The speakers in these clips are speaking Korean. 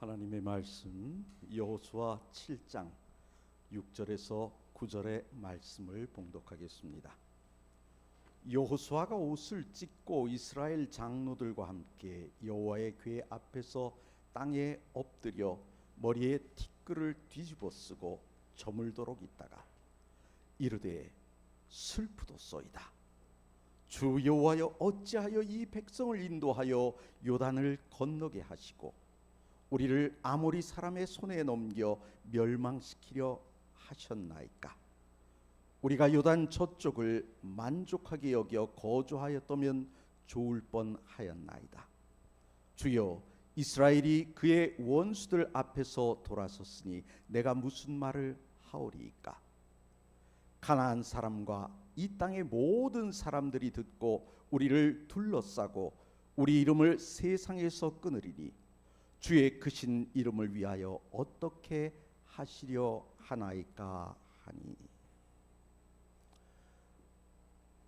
하나님의 말씀 여호수아 7장 6절에서 9절의 말씀을 봉독하겠습니다. 여호수아가 옷을 찢고 이스라엘 장로들과 함께 여호와의 궤 앞에서 땅에 엎드려 머리에 티끌을 뒤집어 쓰고 저물도록 있다가 이르되 슬프도소이다. 주 여호와여, 어찌하여 이 백성을 인도하여 요단을 건너게 하시고 우리를 아모리 사람의 손에 넘겨 멸망시키려 하셨나이까? 우리가 요단 저쪽을 만족하게 여겨 거주하였다면 좋을 뻔하였나이다. 주여, 이스라엘이 그의 원수들 앞에서 돌아섰으니 내가 무슨 말을 하오리이까? 가나안 사람과 이 땅의 모든 사람들이 듣고 우리를 둘러싸고 우리 이름을 세상에서 끊으리니 주의 크신 이름을 위하여 어떻게 하시려 하나이까 하니.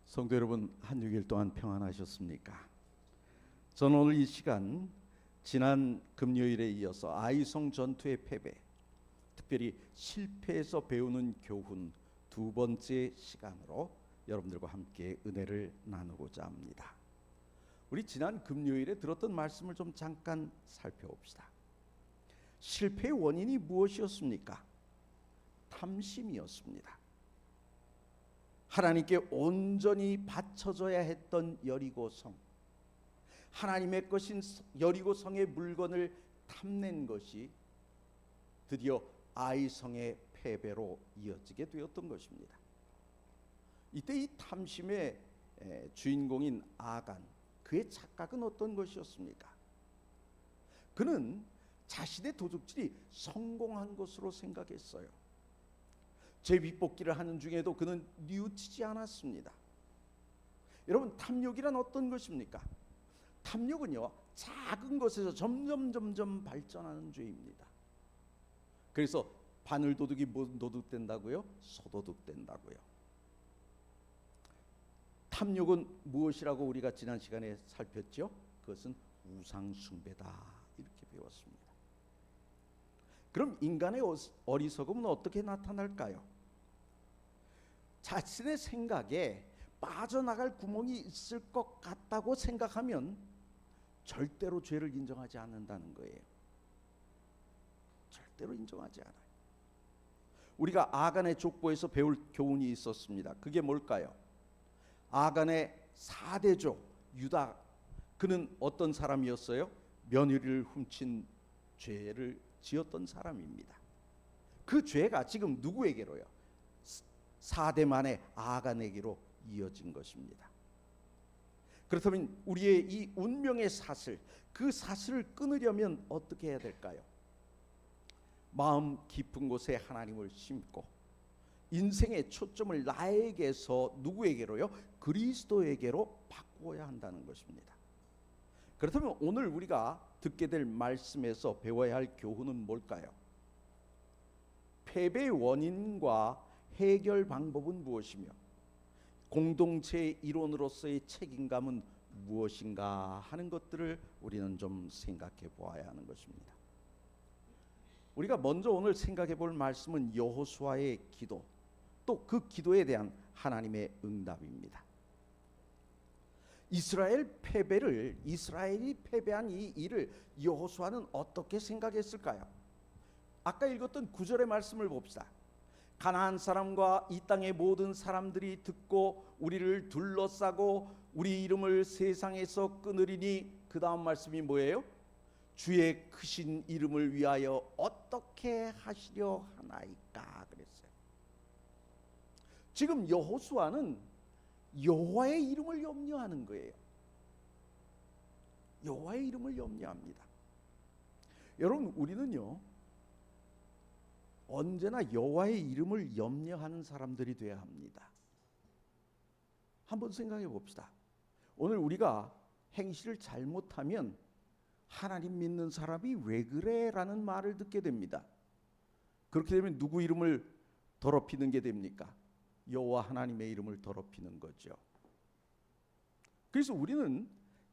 성도 여러분, 한 6일 동안 평안하셨습니까? 저는 오늘 이 시간 지난 금요일에 이어서 아이성 전투의 패배, 특별히 실패에서 배우는 교훈 두 번째 시간으로 여러분들과 함께 은혜를 나누고자 합니다. 우리 지난 금요일에 들었던 말씀을 좀 잠깐 살펴봅시다. 실패의 원인이 무엇이었습니까? 탐심이었습니다. 하나님께 온전히 바쳐져야 했던 여리고성, 하나님의 것인 여리고성의 물건을 탐낸 것이 드디어 아이성의 패배로 이어지게 되었던 것입니다. 이때 이 탐심의 주인공인 아간, 그의 착각은 어떤 것이었습니까? 그는 자신의 도둑질이 성공한 것으로 생각했어요. 제비뽑기를 하는 중에도 그는 뉘우치지 않았습니다. 여러분, 탐욕이란 어떤 것입니까? 탐욕은요, 작은 것에서 점점 발전하는 죄입니다. 그래서 바늘도둑이 뭐 도둑된다고요? 소도둑된다고요. 탐욕은 무엇이라고 우리가 지난 시간에 살폈죠? 그것은 우상숭배다, 이렇게 배웠습니다. 그럼 인간의 어리석음은 어떻게 나타날까요? 자신의 생각에 빠져나갈 구멍이 있을 것 같다고 생각하면 절대로 죄를 인정하지 않는다는 거예요. 절대로 인정하지 않아요. 우리가 아간의 족보에서 배울 교훈이 있었습니다. 그게 뭘까요? 아간의 4대조 유다, 그는 어떤 사람이었어요? 며느리를 훔친 죄를 지었던 사람입니다. 그 죄가 지금 누구에게로요? 4대 만에 아간에게로 이어진 것입니다. 그렇다면 우리의 이 운명의 사슬, 그 사슬을 끊으려면 어떻게 해야 될까요? 마음 깊은 곳에 하나님을 심고 인생의 초점을 나에게서 누구에게로요? 그리스도에게로 바꾸어야 한다는 것입니다. 그렇다면 오늘 우리가 듣게 될 말씀에서 배워야 할 교훈은 뭘까요? 패배의 원인과 해결 방법은 무엇이며 공동체의 일원으로서의 책임감은 무엇인가 하는 것들을 우리는 좀 생각해 보아야 하는 것입니다. 우리가 먼저 오늘 생각해 볼 말씀은 여호수아의 기도, 또 그 기도에 대한 하나님의 응답입니다. 이스라엘이 패배한 이 일을 여호수아는 어떻게 생각했을까요? 아까 읽었던 9절의 말씀을 봅시다. 가나안 사람과 이 땅의 모든 사람들이 듣고 우리를 둘러싸고 우리 이름을 세상에서 끊으리니, 그 다음 말씀이 뭐예요? 주의 크신 이름을 위하여 어떻게 하시려 하나이까 그랬어요. 지금 여호수아는 여호와의 이름을 염려하는 거예요. 여호와의 이름을 염려합니다. 여러분, 우리는요 언제나 여호와의 이름을 염려하는 사람들이 되어야 합니다. 한번 생각해 봅시다. 오늘 우리가 행실을 잘못하면 하나님 믿는 사람이 왜 그래? 라는 말을 듣게 됩니다. 그렇게 되면 누구 이름을 더럽히는 게 됩니까? 여호와 하나님의 이름을 더럽히는 거죠. 그래서 우리는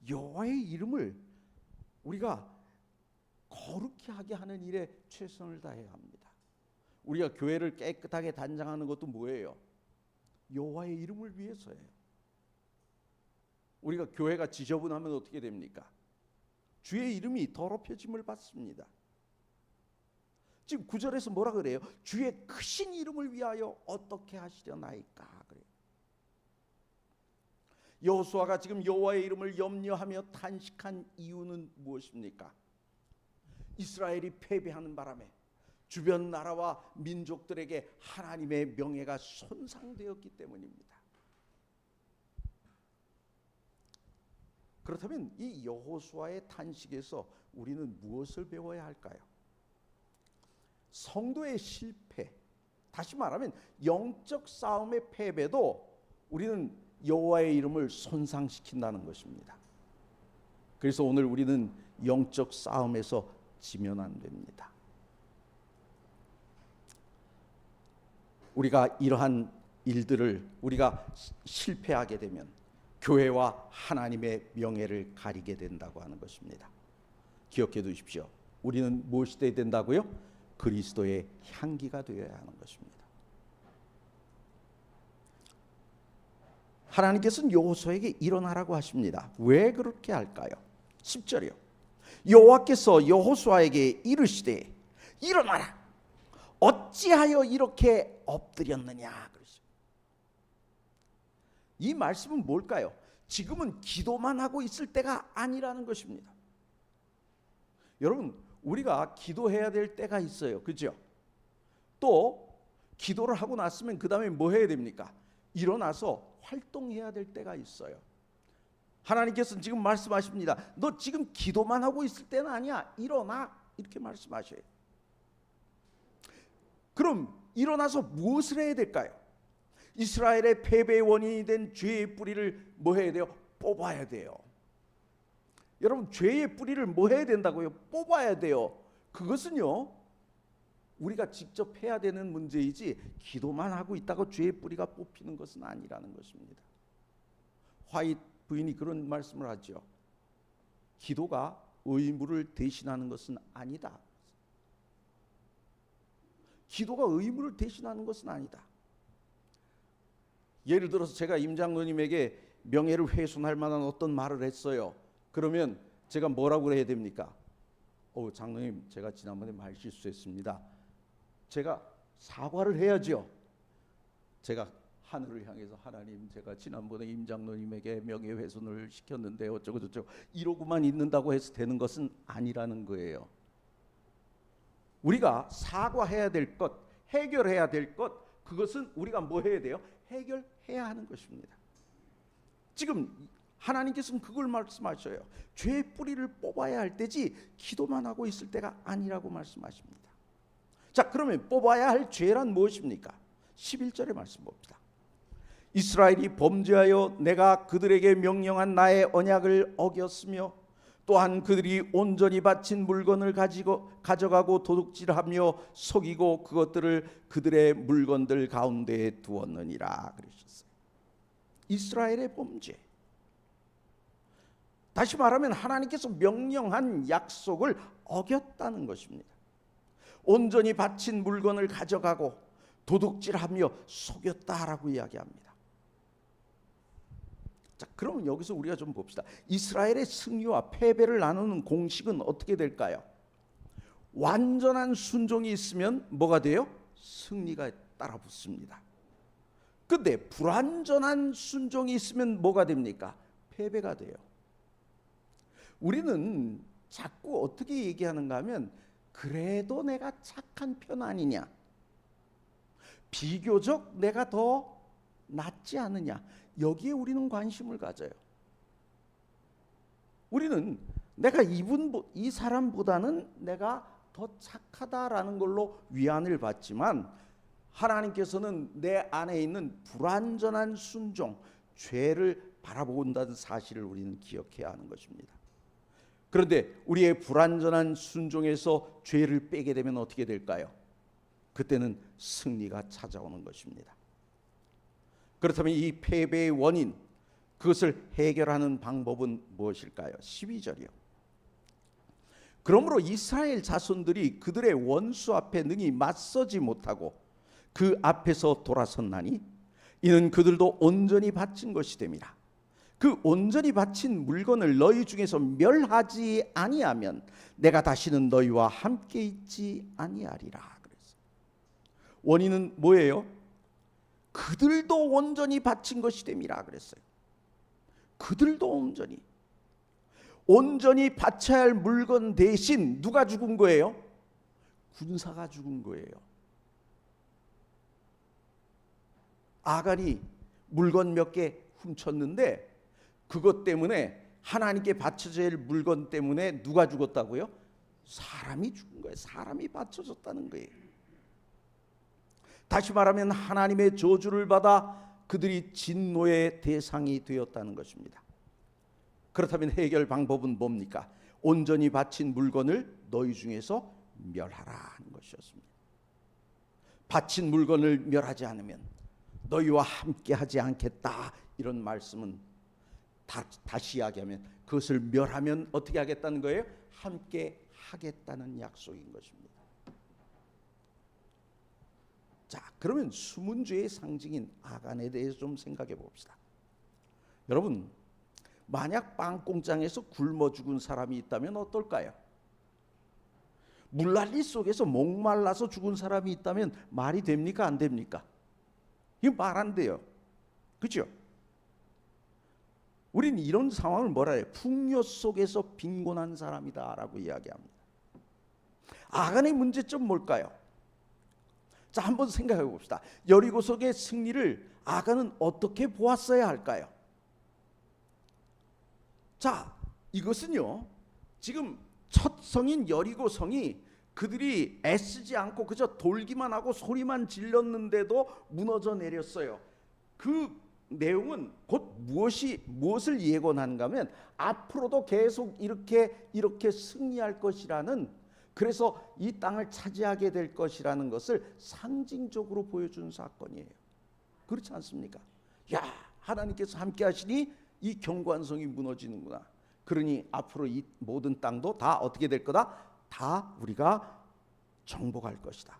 여호와의 이름을 우리가 거룩히 하게 하는 일에 최선을 다해야 합니다. 우리가 교회를 깨끗하게 단장하는 것도 뭐예요? 여호와의 이름을 위해서예요. 우리가 교회가 지저분하면 어떻게 됩니까? 주의 이름이 더럽혀짐을 받습니다. 지금 9절에서 뭐라 그래요? 주의 크신 이름을 위하여 어떻게 하시려나이까 그래요. 여호수아가 지금 여호와의 이름을 염려하며 탄식한 이유는 무엇입니까? 이스라엘이 패배하는 바람에 주변 나라와 민족들에게 하나님의 명예가 손상되었기 때문입니다. 그렇다면 이 여호수아의 탄식에서 우리는 무엇을 배워야 할까요? 성도의 실패, 다시 말하면 영적 싸움의 패배도 우리는 여호와의 이름을 손상시킨다는 것입니다. 그래서 오늘 우리는 영적 싸움에서 지면 안 됩니다. 우리가 이러한 일들을 우리가 실패하게 되면 교회와 하나님의 명예를 가리게 된다고 하는 것입니다. 기억해 두십시오. 우리는 무엇이 되어야 된다고요? 그리스도의 향기가 되어야 하는 것입니다. 하나님께서는 여호수아에게 일어나라고 하십니다. 왜 그렇게 할까요? 10절이요. 여호와께서 여호수아에게 이르시되 일어나라. 어찌하여 이렇게 엎드렸느냐 그랬어요. 이 말씀은 뭘까요? 지금은 기도만 하고 있을 때가 아니라는 것입니다. 여러분, 우리가 기도해야 될 때가 있어요. 그죠? 또 기도를 하고 났으면 그 다음에 뭐 해야 됩니까? 일어나서 활동해야 될 때가 있어요. 하나님께서는 지금 말씀하십니다. 너 지금 기도만 하고 있을 때는 아니야. 일어나. 이렇게 말씀하셔요. 그럼 일어나서 무엇을 해야 될까요? 이스라엘의 패배의 원인이 된 죄의 뿌리를 뭐 해야 돼요? 뽑아야 돼요. 여러분, 죄의 뿌리를 뭐 해야 된다고요? 뽑아야 돼요. 그것은요, 우리가 직접 해야 되는 문제이지 기도만 하고 있다고 죄의 뿌리가 뽑히는 것은 아니라는 것입니다. 화이트 부인이 그런 말씀을 하죠. 기도가 의무를 대신하는 것은 아니다. 기도가 의무를 대신하는 것은 아니다. 예를 들어서 제가 임 장로님에게 명예를 훼손할 만한 어떤 말을 했어요. 그러면 제가 뭐라고 해야 됩니까? 장로님, 제가 지난번에 말 실수했습니다. 제가 사과를 해야죠. 제가 하늘을 향해서 하나님, 제가 지난번에 임 장로님에게 명예훼손을 시켰는데 어쩌고 저쩌고 이러고만 있는다고 해서 되는 것은 아니라는 거예요. 우리가 사과해야 될 것, 해결해야 될 것, 그것은 우리가 뭐 해야 돼요? 해결해야 하는 것입니다. 지금 하나님께서는 그걸 말씀하셔요. 죄의 뿌리를 뽑아야 할 때지 기도만 하고 있을 때가 아니라고 말씀하십니다. 자, 그러면 뽑아야 할 죄란 무엇입니까? 11절의 말씀 봅시다. 이스라엘이 범죄하여 내가 그들에게 명령한 나의 언약을 어겼으며 또한 그들이 온전히 바친 물건을 가져가고 도둑질하며 속이고 그것들을 그들의 물건들 가운데에 두었느니라 그러셨어요. 이스라엘의 범죄. 다시 말하면 하나님께서 명령한 약속을 어겼다는 것입니다. 온전히 바친 물건을 가져가고 도둑질하며 속였다라고 이야기합니다. 자, 그럼 여기서 우리가 좀 봅시다. 이스라엘의 승리와 패배를 나누는 공식은 어떻게 될까요? 완전한 순종이 있으면 뭐가 돼요? 승리가 따라 붙습니다. 근데 불완전한 순종이 있으면 뭐가 됩니까? 패배가 돼요. 우리는 자꾸 어떻게 얘기하는가 하면 그래도 내가 착한 편 아니냐, 비교적 내가 더 낫지 않느냐, 여기에 우리는 관심을 가져요. 우리는 내가 이 사람보다는 내가 더 착하다라는 걸로 위안을 받지만 하나님께서는 내 안에 있는 불완전한 순종, 죄를 바라본다는 사실을 우리는 기억해야 하는 것입니다. 그런데 우리의 불완전한 순종에서 죄를 빼게 되면 어떻게 될까요? 그때는 승리가 찾아오는 것입니다. 그렇다면 이 패배의 원인, 그것을 해결하는 방법은 무엇일까요? 12절이요. 그러므로 이스라엘 자손들이 그들의 원수 앞에 능히 맞서지 못하고 그 앞에서 돌아섰나니 이는 그들도 온전히 바친 것이 됨이라. 그 온전히 바친 물건을 너희 중에서 멸하지 아니하면 내가 다시는 너희와 함께 있지 아니하리라. 그랬어요. 원인은 뭐예요? 그들도 온전히 바친 것이 됨이라 그랬어요. 그들도 온전히 바쳐야 할 물건 대신 누가 죽은 거예요? 군사가 죽은 거예요. 아간이 물건 몇 개 훔쳤는데 그것 때문에 하나님께 바쳐져야 할 물건 때문에 누가 죽었다고요? 사람이 죽은 거예요. 사람이 바쳐졌다는 거예요. 다시 말하면 하나님의 저주를 받아 그들이 진노의 대상이 되었다는 것입니다. 그렇다면 해결 방법은 뭡니까? 온전히 바친 물건을 너희 중에서 멸하라 하는 것이었습니다. 바친 물건을 멸하지 않으면 너희와 함께 하지 않겠다, 이런 말씀은 다시 이야기하면 그것을 멸하면 어떻게 하겠다는 거예요? 함께 하겠다는 약속인 것입니다. 자, 그러면 숨은 죄의 상징인 아간에 대해서 좀 생각해 봅시다. 여러분, 만약 빵공장에서 굶어 죽은 사람이 있다면 어떨까요? 물난리 속에서 목말라서 죽은 사람이 있다면 말이 됩니까? 안 됩니까? 이거 말 안 돼요. 그렇죠? 우리는 이런 상황을 뭐라 해요? 풍요 속에서 빈곤한 사람이다라고 이야기합니다. 아간의 문제점 뭘까요? 자, 한번 생각해 봅시다. 여리고성의 승리를 아간은 어떻게 보았어야 할까요? 자, 이것은요, 지금 첫 성인 여리고성이 그들이 애쓰지 않고 그저 돌기만 하고 소리만 질렀는데도 무너져 내렸어요. 그 내용은 곧 무엇을 예고하는가 하면 앞으로도 계속 이렇게 승리할 것이라는, 그래서 이 땅을 차지하게 될 것이라는 것을 상징적으로 보여준 사건이에요. 그렇지 않습니까? 야, 하나님께서 함께 하시니 이 견고한 성이 무너지는구나. 그러니 앞으로 이 모든 땅도 다 어떻게 될 거다? 다 우리가 정복할 것이다.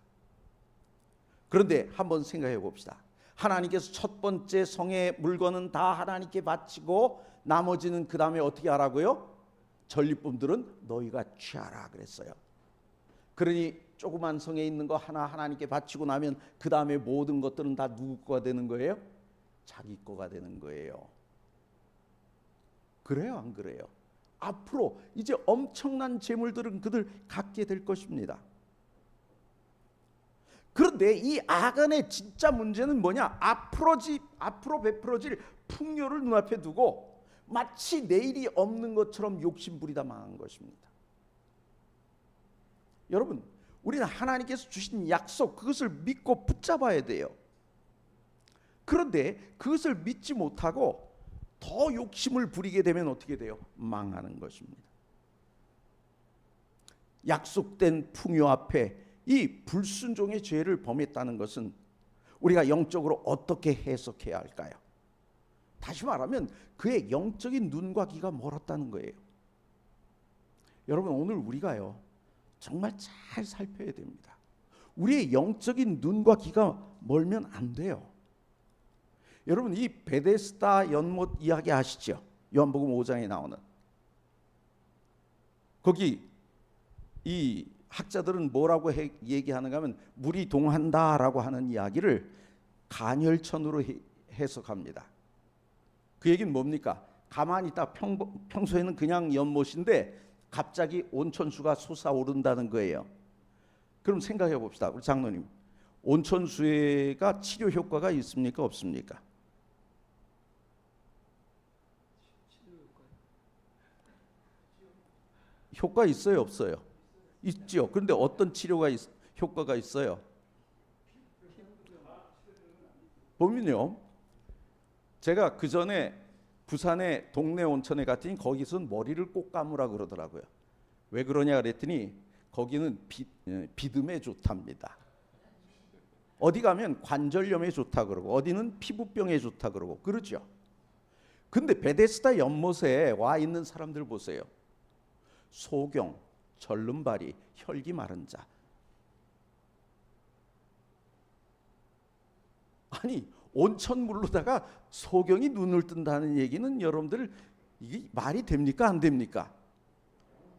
그런데 한번 생각해 봅시다. 하나님께서 첫 번째 성의 물건은 다 하나님께 바치고 나머지는 그 다음에 어떻게 하라고요? 전리품들은 너희가 취하라 그랬어요. 그러니 조그만 성에 있는 거 하나 하나님께 바치고 나면 그 다음에 모든 것들은 다 누구 거가 되는 거예요? 자기 거가 되는 거예요. 그래요, 안 그래요? 앞으로 이제 엄청난 재물들은 그들 갖게 될 것입니다. 그런데 이 아간의 진짜 문제는 뭐냐? 앞으로 베풀어질 풍요를 눈앞에 두고 마치 내일이 없는 것처럼 욕심부리다 망한 것입니다. 여러분, 우리는 하나님께서 주신 약속, 그것을 믿고 붙잡아야 돼요. 그런데 그것을 믿지 못하고 더 욕심을 부리게 되면 어떻게 돼요? 망하는 것입니다. 약속된 풍요 앞에 이 불순종의 죄를 범했다는 것은 우리가 영적으로 어떻게 해석해야 할까요? 다시 말하면 그의 영적인 눈과 귀가 멀었다는 거예요. 여러분, 오늘 우리가요, 정말 잘 살펴야 됩니다. 우리의 영적인 눈과 귀가 멀면 안 돼요. 여러분, 이 베데스다 연못 이야기 아시죠? 요한복음 5장에 나오는. 거기 이 학자들은 뭐라고 얘기하는가 하면 물이 동한다라고 하는 이야기를 간헐천으로 해석합니다. 그 얘기는 뭡니까? 가만히 있다 평소에는 그냥 연못인데 갑자기 온천수가 솟아오른다는 거예요. 그럼 생각해 봅시다. 우리 장로님, 온천수가 치료 효과가 있습니까? 없습니까? 효과 있어요? 없어요? 있죠. 그런데 어떤 치료가 효과가 있어요? 보면요, 제가 그 전에 부산의 동네 온천에 갔더니 거기서는 머리를 꼭 감으라 그러더라고요. 왜 그러냐 그랬더니 거기는 비듬에 좋답니다. 어디 가면 관절염에 좋다 그러고 어디는 피부병에 좋다 그러고 그러죠. 근데 베데스다 연못에 와 있는 사람들 보세요. 소경, 절름발이, 혈기 마른 자. 아니, 온천물로다가 소경이 눈을 뜬다는 얘기는 여러분들 이게 말이 됩니까? 안 됩니까?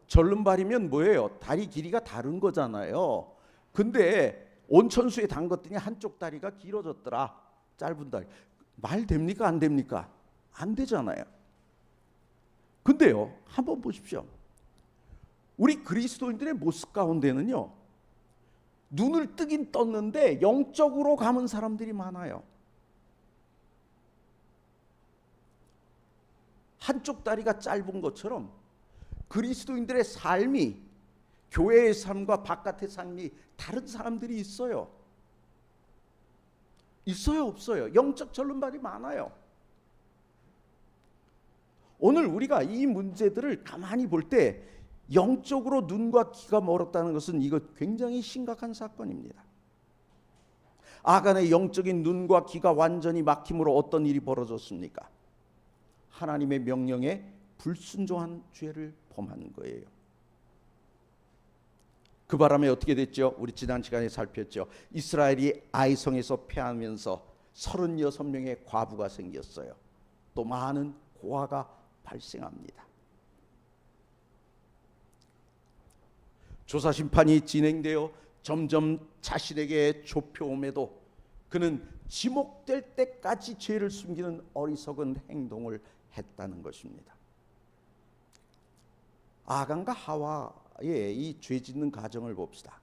절름발이면 뭐예요? 다리 길이가 다른 거잖아요. 근데 온천수에 담갔더니 한쪽 다리가 길어졌더라. 짧은 다리. 말 됩니까? 안 됩니까? 안 되잖아요. 근데요, 한번 보십시오. 우리 그리스도인들의 모습 가운데는요, 눈을 뜨긴 떴는데 영적으로 감은 사람들이 많아요. 한쪽 다리가 짧은 것처럼 그리스도인들의 삶이, 교회의 삶과 바깥의 삶이 다른 사람들이 있어요. 있어요, 없어요? 영적 절름발이 많아요. 오늘 우리가 이 문제들을 가만히 볼 때 영적으로 눈과 귀가 멀었다는 것은 이거 굉장히 심각한 사건입니다. 아간의 영적인 눈과 귀가 완전히 막힘으로 어떤 일이 벌어졌습니까? 하나님의 명령에 불순종한 죄를 범한 거예요. 그 바람에 어떻게 됐죠? 우리 지난 시간에 살폈죠. 이스라엘이 아이성에서 패하면서 36명의 과부가 생겼어요. 또 많은 고아가 발생합니다. 조사 심판이 진행되어 점점 자신에게 좁혀옴에도 그는 지목될 때까지 죄를 숨기는 어리석은 행동을 했다는 것입니다. 아간과 하와의 이 죄 짓는 과정을 봅시다.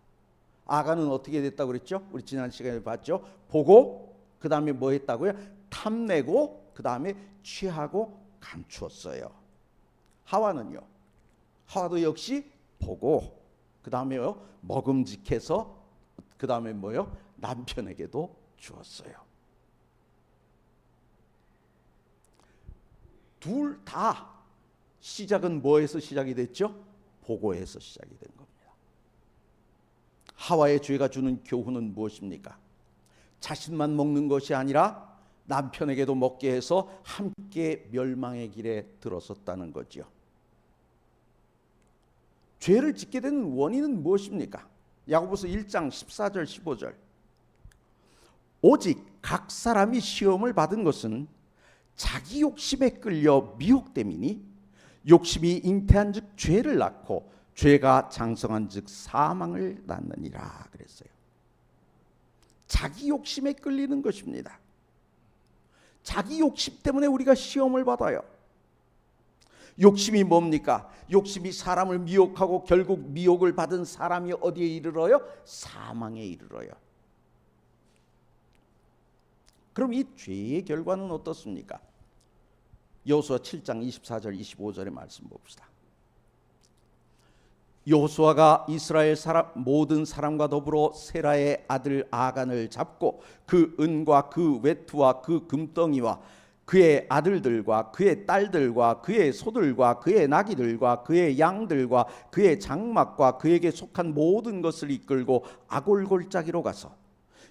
아간은 어떻게 됐다고 그랬죠? 우리 지난 시간에 봤죠? 보고 그 다음에 뭐 했다고요? 탐내고 그 다음에 취하고 감추었어요. 하와는요? 하와도 역시 보고 그 다음에요 먹음직해서 그 다음에 뭐요? 남편에게도 주었어요. 둘 다 시작은 뭐에서 시작이 됐죠? 보고에서 시작이 된 겁니다. 하와의 죄가 주는 교훈은 무엇입니까? 자신만 먹는 것이 아니라 남편에게도 먹게 해서 함께 멸망의 길에 들어섰다는 거죠. 죄를 짓게 되는 원인은 무엇입니까? 야고보서 1장 14절 15절. 오직 각 사람이 시험을 받은 것은 자기 욕심에 끌려 미혹됨이니 욕심이 잉태한 즉 죄를 낳고 죄가 장성한 즉 사망을 낳느니라 그랬어요. 자기 욕심에 끌리는 것입니다. 자기 욕심 때문에 우리가 시험을 받아요. 욕심이 뭡니까? 욕심이 사람을 미혹하고 결국 미혹을 받은 사람이 어디에 이르러요? 사망에 이르러요. 그럼 이 죄의 결과는 어떻습니까? 여호수아 7장 24절 25절의 말씀 봅시다. 여호수아가 이스라엘 모든 사람과 더불어 세라의 아들 아간을 잡고 그 은과 그 외투와 그 금덩이와 그의 아들들과 그의 딸들과 그의 소들과 그의 나귀들과 그의 양들과 그의 장막과 그에게 속한 모든 것을 이끌고 아골골짜기로 가서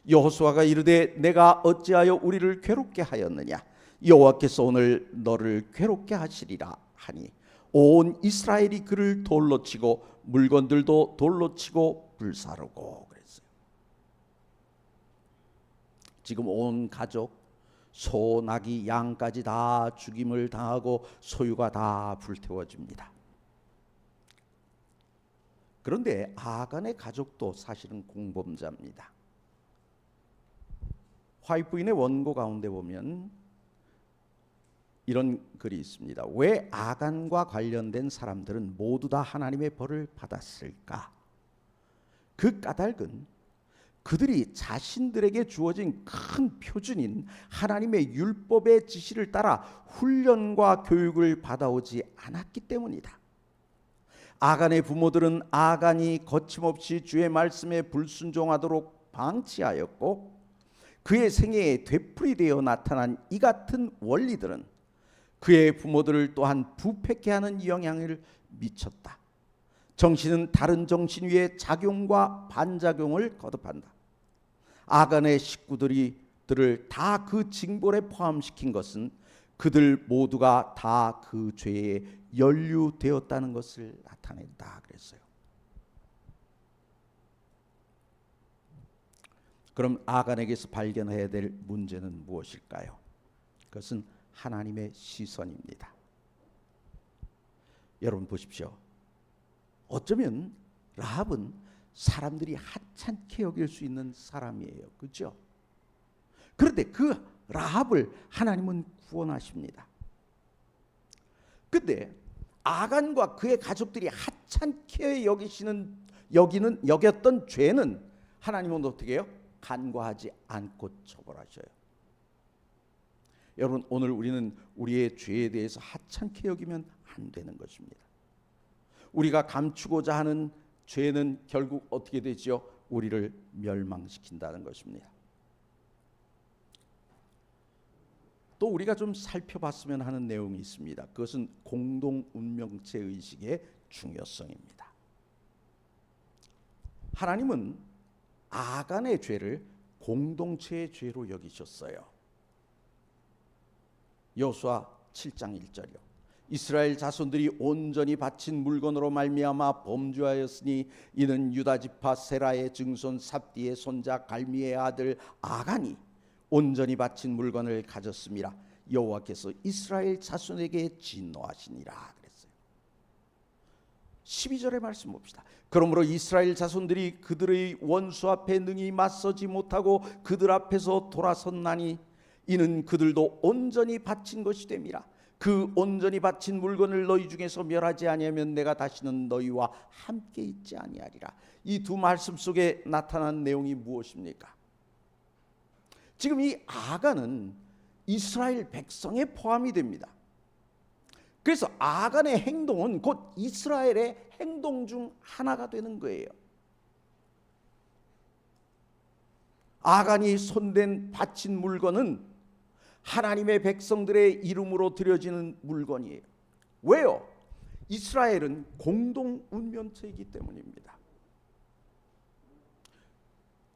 여호수아가 이르되 내가 어찌하여 우리를 괴롭게 하였느냐? 여호와께서 오늘 너를 괴롭게 하시리라 하니 온 이스라엘이 그를 돌로 치고 물건들도 돌로 치고 불사르고 그랬어요. 지금 온 가족 소, 나귀, 양까지 다 죽임을 당하고 소유가 다 불태워집니다. 그런데 아간의 가족도 사실은 공범자입니다. 화이트부인의 원고 가운데 보면 이런 글이 있습니다. 왜 아간과 관련된 사람들은 모두 다 하나님의 벌을 받았을까? 그 까닭은 그들이 자신들에게 주어진 큰 표준인 하나님의 율법의 지시를 따라 훈련과 교육을 받아오지 않았기 때문이다. 아간의 부모들은 아간이 거침없이 주의 말씀에 불순종하도록 방치하였고 그의 생애에 되풀이되어 나타난 이 같은 원리들은 그의 부모들을 또한 부패케 하는 영향을 미쳤다. 정신은 다른 정신 위에 작용과 반작용을 거듭한다. 아간의 식구들을 다 그 징벌에 포함시킨 것은 그들 모두가 다 그 죄에 연루되었다는 것을 나타낸다 그랬어요. 그럼 아간에게서 발견해야 될 문제는 무엇일까요? 그것은 하나님의 시선입니다. 여러분 보십시오. 어쩌면 라합은 사람들이 하찮게 여길 수 있는 사람이에요. 그렇죠? 그런데 그 라합을 하나님은 구원하십니다. 근데 아간과 그의 가족들이 하찮게 여겼던 죄는 하나님은 어떻게 해요? 간과하지 않고 처벌하셔요. 여러분, 오늘 우리는 우리의 죄에 대해서 하찮게 여기면 안 되는 것입니다. 우리가 감추고자 하는 죄는 결국 어떻게 되죠? 우리를 멸망시킨다는 것입니다. 또 우리가 좀 살펴봤으면 하는 내용이 있습니다. 그것은 공동 운명체 의식의 중요성입니다. 하나님은 아간의 죄를 공동체의 죄로 여기셨어요. 여호수아 7장 1절이요. 이스라엘 자손들이 온전히 바친 물건으로 말미암아 범죄하였으니 이는 유다 지파 세라의 증손 삽디의 손자 갈미의 아들 아간이 온전히 바친 물건을 가졌습니다. 여호와께서 이스라엘 자손에게 진노하시니라 그랬어요. 12절의 말씀 봅시다. 그러므로 이스라엘 자손들이 그들의 원수 앞에 능히 맞서지 못하고 그들 앞에서 돌아섰나니 이는 그들도 온전히 바친 것이 됨이라. 그 온전히 바친 물건을 너희 중에서 멸하지 아니하면 내가 다시는 너희와 함께 있지 아니하리라. 이 두 말씀 속에 나타난 내용이 무엇입니까? 지금 이 아간은 이스라엘 백성에 포함이 됩니다. 그래서 아간의 행동은 곧 이스라엘의 행동 중 하나가 되는 거예요. 아간이 손댄 바친 물건은 하나님의 백성들의 이름으로 드려지는 물건이에요. 왜요? 이스라엘은 공동 운명체이기 때문입니다.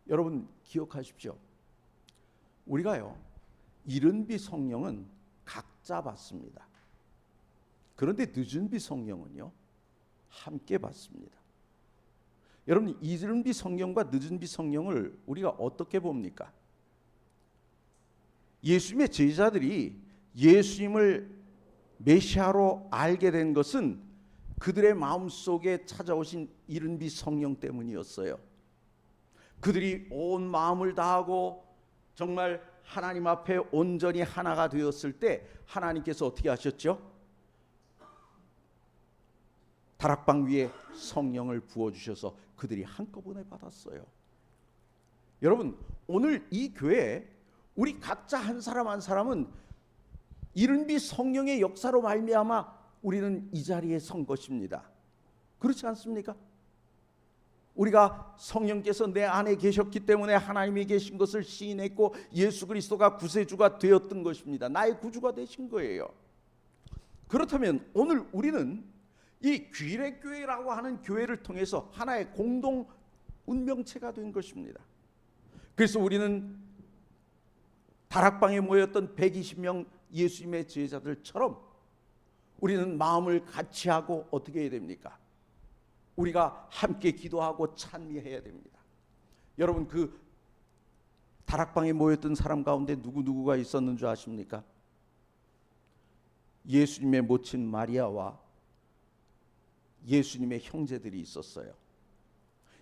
여러분 기억하십시오. 우리가요, 이른비 성령은 각자 받습니다. 그런데 늦은비 성령은요, 함께 받습니다. 여러분, 이른비 성령과 늦은비 성령을 우리가 어떻게 봅니까? 예수님의 제자들이 예수님을 메시아로 알게 된 것은 그들의 마음속에 찾아오신 이른비 성령 때문이었어요. 그들이 온 마음을 다하고 정말 하나님 앞에 온전히 하나가 되었을 때 하나님께서 어떻게 하셨죠? 다락방 위에 성령을 부어주셔서 그들이 한꺼번에 받았어요. 여러분, 오늘 이 교회에 우리 각자 한 사람 한 사람은 이른비 성령의 역사로 말미암아 우리는 이 자리에 선 것입니다. 그렇지 않습니까? 우리가 성령께서 내 안에 계셨기 때문에 하나님이 계신 것을 시인했고 예수 그리스도가 구세주가 되었던 것입니다. 나의 구주가 되신 거예요. 그렇다면 오늘 우리는 이 귀례교회라고 하는 교회를 통해서 하나의 공동 운명체가 된 것입니다. 그래서 우리는 다락방에 모였던 120명 예수님의 제자들처럼 우리는 마음을 같이 하고 어떻게 해야 됩니까? 우리가 함께 기도하고 찬미해야 됩니다. 여러분, 그 다락방에 모였던 사람 가운데 누구가 있었는 줄 아십니까? 예수님의 모친 마리아와 예수님의 형제들이 있었어요.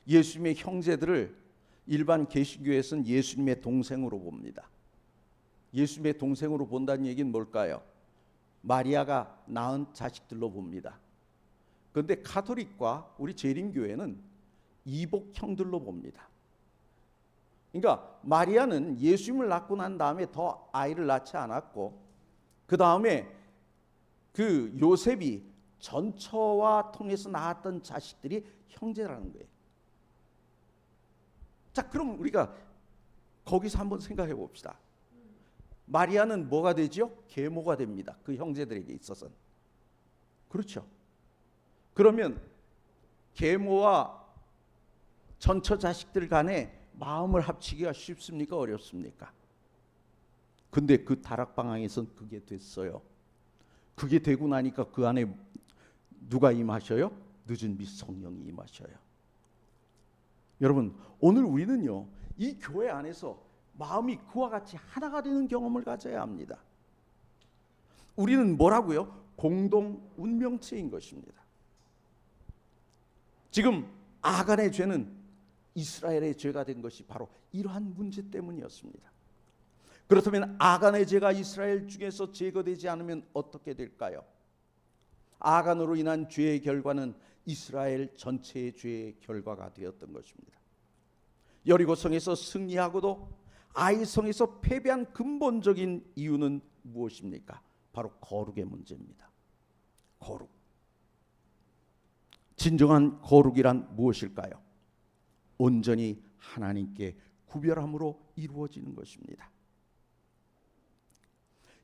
예수님의 형제들을 일반 개신교에서는 예수님의 동생으로 봅니다. 예수님의 동생으로 본다는 얘기는 뭘까요? 마리아가 낳은 자식들로 봅니다. 그런데 가톨릭과 우리 재림교회는 이복형들로 봅니다. 그러니까 마리아는 예수님을 낳고 난 다음에 더 아이를 낳지 않았고 그 다음에 그 요셉이 전처와 통해서 낳았던 자식들이 형제라는 거예요. 자, 그럼 우리가 거기서 한번 생각해 봅시다. 마리아는 뭐가 되죠? 계모가 됩니다. 그 형제들에게 있어서는. 그렇죠. 그러면 계모와 전처 자식들 간에 마음을 합치기가 쉽습니까? 어렵습니까? 근데 그 다락방에선 그게 됐어요. 그게 되고 나니까 그 안에 누가 임하셔요? 늦은비 성령이 임하셔요. 여러분, 오늘 우리는요, 이 교회 안에서 마음이 그와 같이 하나가 되는 경험을 가져야 합니다. 우리는 뭐라고요? 공동 운명체인 것입니다. 지금 아간의 죄는 이스라엘의 죄가 된 것이 바로 이러한 문제 때문이었습니다. 그렇다면 아간의 죄가 이스라엘 중에서 제거되지 않으면 어떻게 될까요? 아간으로 인한 죄의 결과는 이스라엘 전체의 죄의 결과가 되었던 것입니다. 여리고성에서 승리하고도 아이성에서 패배한 근본적인 이유는 무엇입니까? 바로 거룩의 문제입니다. 거룩. 진정한 거룩이란 무엇일까요? 온전히 하나님께 구별함으로 이루어지는 것입니다.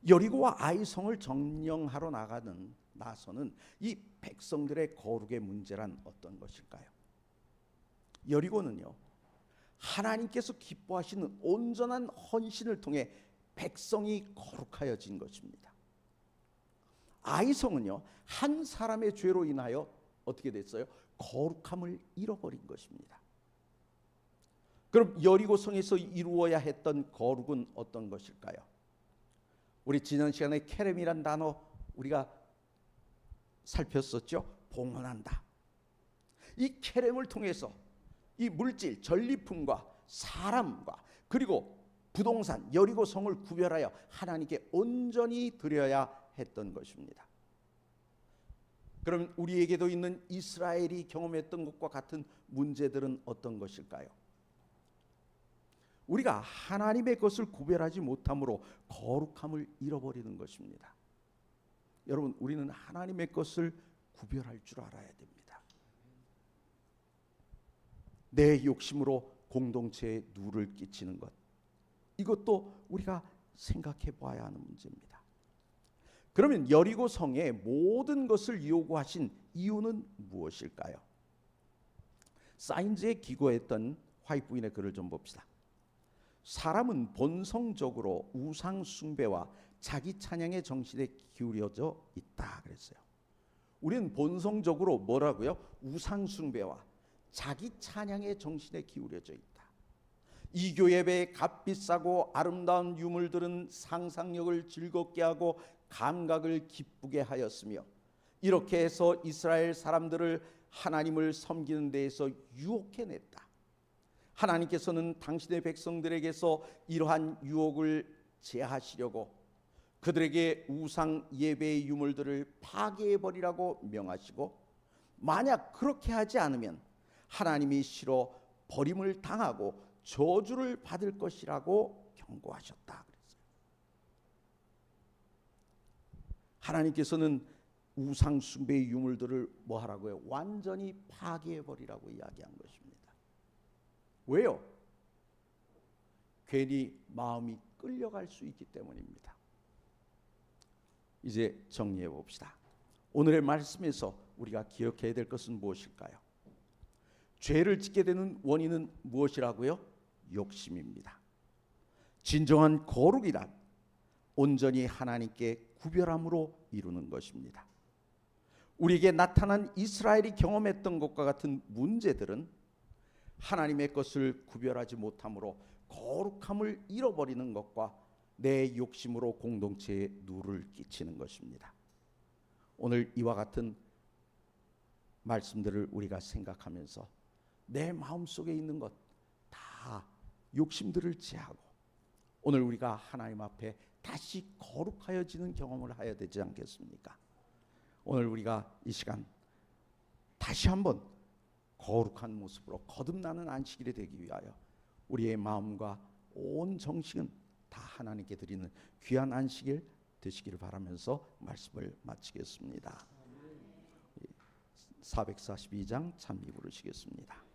여리고와 아이성을 점령하러 나서는 이 백성들의 거룩의 문제란 어떤 것일까요? 여리고는요, 하나님께서 기뻐하시는 온전한 헌신을 통해 백성이 거룩하여진 것입니다. 아이성은요, 한 사람의 죄로 인하여 어떻게 됐어요? 거룩함을 잃어버린 것입니다. 그럼 여리고성에서 이루어야 했던 거룩은 어떤 것일까요? 우리 지난 시간에 케렘이란 단어 우리가 살폈었죠. 봉헌한다. 이 케렘을 통해서 이 물질, 전리품과 사람과 그리고 부동산, 여리고성을 구별하여 하나님께 온전히 드려야 했던 것입니다. 그럼 우리에게도 있는 이스라엘이 경험했던 것과 같은 문제들은 어떤 것일까요? 우리가 하나님의 것을 구별하지 못함으로 거룩함을 잃어버리는 것입니다. 여러분, 우리는 하나님의 것을 구별할 줄 알아야 됩니다. 내 욕심으로 공동체에 누를 끼치는 것, 이것도 우리가 생각해 봐야 하는 문제입니다. 그러면 여리고성에 모든 것을 요구하신 이유는 무엇일까요? 사인즈에 기고했던 화이트 부인의 글을 좀 봅시다. 사람은 본성적으로 우상 숭배와 자기 찬양의 정신에 기울여져 있다 그랬어요. 우리는 본성적으로 뭐라고요? 우상 숭배와 자기 찬양의 정신에 기울여져 있다. 이교 예배의 값비싸고 아름다운 유물들은 상상력을 즐겁게 하고 감각을 기쁘게 하였으며, 이렇게 해서 이스라엘 사람들을 하나님을 섬기는 데에서 유혹해냈다. 하나님께서는 당신의 백성들에게서 이러한 유혹을 제하시려고 그들에게 우상 예배의 유물들을 파괴해버리라고 명하시고, 만약 그렇게 하지 않으면 하나님이 실어 버림을 당하고 저주를 받을 것이라고 경고하셨다 그랬어요. 하나님께서는 우상 숭배의 유물들을 뭐 하라고요? 완전히 파괴해버리라고 이야기한 것입니다. 왜요? 괜히 마음이 끌려갈 수 있기 때문입니다. 이제 정리해 봅시다. 오늘의 말씀에서 우리가 기억해야 될 것은 무엇일까요? 죄를 짓게 되는 원인은 무엇이라고요? 욕심입니다. 진정한 거룩이란 온전히 하나님께 구별함으로 이루는 것입니다. 우리에게 나타난 이스라엘이 경험했던 것과 같은 문제들은 하나님의 것을 구별하지 못함으로 거룩함을 잃어버리는 것과 내 욕심으로 공동체에 누를 끼치는 것입니다. 오늘 이와 같은 말씀들을 우리가 생각하면서 내 마음속에 있는 것 다 욕심들을 제하고 오늘 우리가 하나님 앞에 다시 거룩하여지는 경험을 해야 되지 않겠습니까? 오늘 우리가 이 시간 다시 한번 거룩한 모습으로 거듭나는 안식일이 되기 위하여 우리의 마음과 온 정신은 다 하나님께 드리는 귀한 안식일 되시기를 바라면서 말씀을 마치겠습니다. 442장 찬미 부르시겠습니다.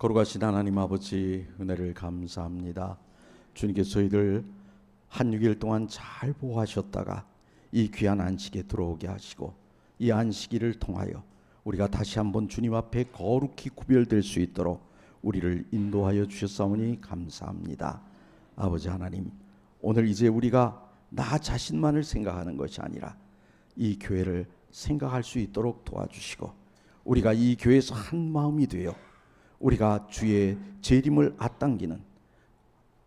거룩하신 하나님 아버지, 은혜를 감사합니다. 주님께서 저희들 한 6일 동안 잘 보호하셨다가 이 귀한 안식에 들어오게 하시고, 이 안식일을 통하여 우리가 다시 한번 주님 앞에 거룩히 구별될 수 있도록 우리를 인도하여 주셨사오니 감사합니다. 아버지 하나님, 오늘 이제 우리가 나 자신만을 생각하는 것이 아니라 이 교회를 생각할 수 있도록 도와주시고, 우리가 이 교회에서 한 마음이 되어 우리가 주의 재림을 앞당기는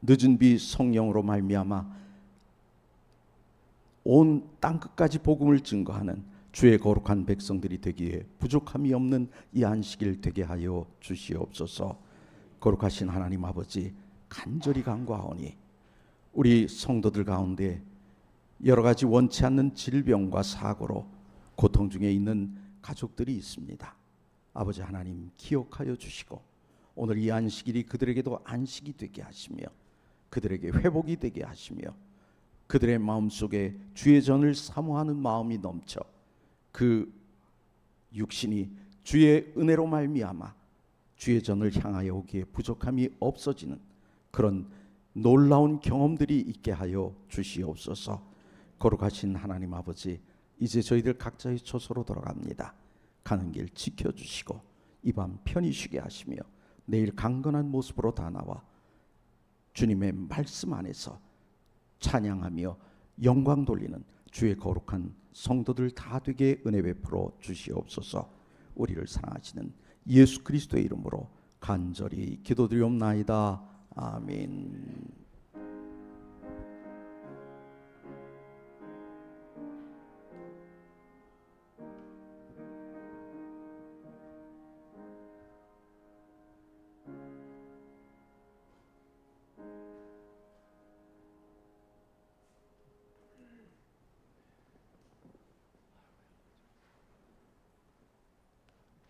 늦은 비 성령으로 말미암아 온 땅끝까지 복음을 증거하는 주의 거룩한 백성들이 되기에 부족함이 없는 이 안식일 되게 하여 주시옵소서. 거룩하신 하나님 아버지, 간절히 간구하오니 우리 성도들 가운데 여러 가지 원치 않는 질병과 사고로 고통 중에 있는 가족들이 있습니다. 아버지 하나님, 기억하여 주시고 오늘 이 안식일이 그들에게도 안식이 되게 하시며 그들에게 회복이 되게 하시며 그들의 마음속에 주의 전을 사모하는 마음이 넘쳐 그 육신이 주의 은혜로 말미암아 주의 전을 향하여 오기에 부족함이 없어지는 그런 놀라운 경험들이 있게 하여 주시옵소서. 거룩하신 하나님 아버지, 이제 저희들 각자의 처소로 돌아갑니다. 가는 길 지켜주시고 이 밤 편히 쉬게 하시며 내일 강건한 모습으로 다 나와 주님의 말씀 안에서 찬양하며 영광 돌리는 주의 거룩한 성도들 다 되게 은혜 베풀어 주시옵소서. 우리를 사랑하시는 예수 그리스도의 이름으로 간절히 기도드리옵나이다. 아멘.